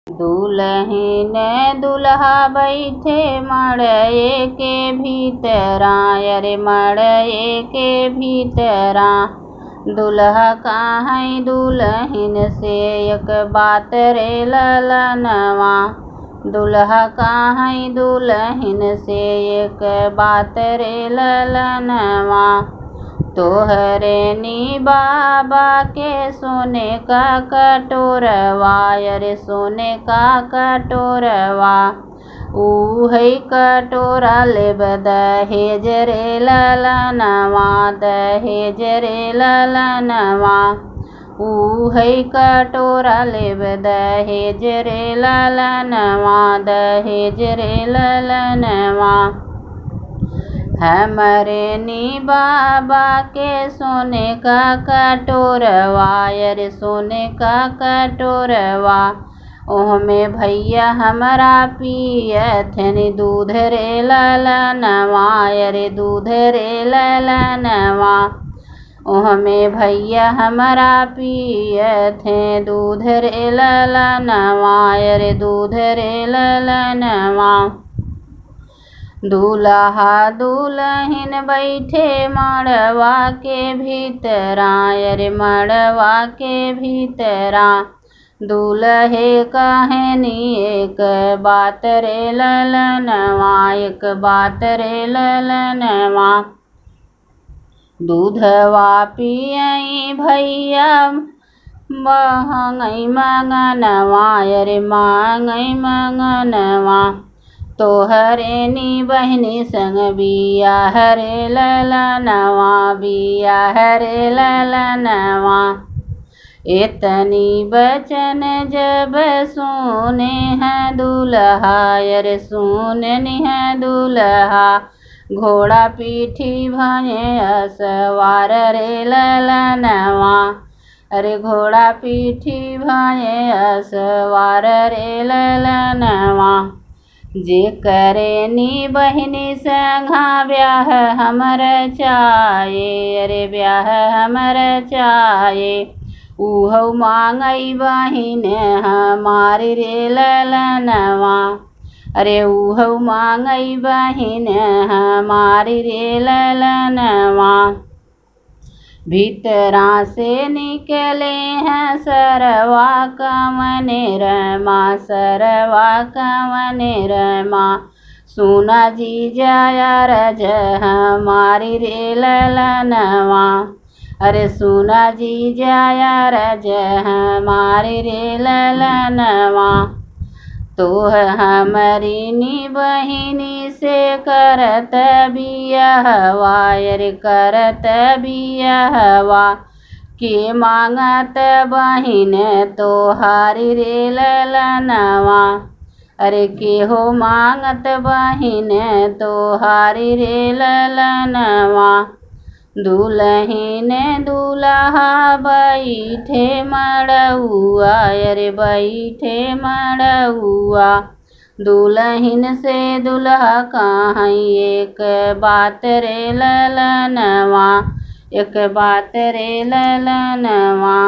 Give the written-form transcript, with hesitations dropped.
दुल्हन दुल्हा बैठे मड़ये के भीतरा, अरे मड़ये के भीतरा। दुल्हा काहै दुल्हन से एक बात रे ललनवा। दुल्हा काहै दुल्हन से एक बात रे ललनवा। तोहरे नी बाबा के सोने का कटोरवा, अरे सोने का कटोरवा। उहै कटोरा लेब दहेज रे ललनवा, दहेज रे ललनवा। उहै कटोरा लेब दहेज रे ललनवा, दहेज रे ललनवा। हमरे नी बाबा के सोने का कटोरवा, अरे सोने का कटोरवा। ओहमे भैया हमरा पियथन दूध रे ललनवा, अरे दूध रे ललनवा। ओहमे भैया हमरा पियथे दूध रे ललनवा, अरे दूध रे ललनवा। दुल्हा दुल्हन बैठे मड़वा के भीतरा, अरे मड़वा के भीतरा। दुल्हे कहनी एक बात रे ललनवा, एक बात रे ललनवा। दूधवा पियई भैया महंगई मंगनवा, अरे मांगई मंगनवा। तोहरे नी बहनी संग बियाह रे ललनवा, बियाह रे ललनवा। इतनी बचन जब सुने हैं दुल्हा, अरे सुननी है दुल्हा। घोड़ा पीठी भये असवार रे ललनवा, अरे घोड़ा पीठी भये असवार रे ललनवा। जे करे नी बहिनी संघा ब्याह हमर चाहे, अरे ब्याह हमर चाहे। उहौ मांगई बहिन हमारी रे ललनवा, अरे उहौ मांगई बहिन हमारी रे ललनवा। भीतरा से निकले हैं सरवा कवने रमा, सरवा कवने रमा। सुना जी जाया रज हमारी रे ललनवा, अरे सुना जी जाया रज हमारी रे ललनवा। तोह हमरी नी बहिनी से करत बियाहवा, अरे करत बियाहवा। के मांगत बहिन तोहारी रे ललनवा, अरे के हो मांगत बहिन तोहारी रे ललनवा। दुल्हन दुल्हा बैठे मड़उआ, अरे बैठे मड़उआ। दुल्हन से दुल्हा काहै एक बात रे ललनवा, एक बात रे ललनवा।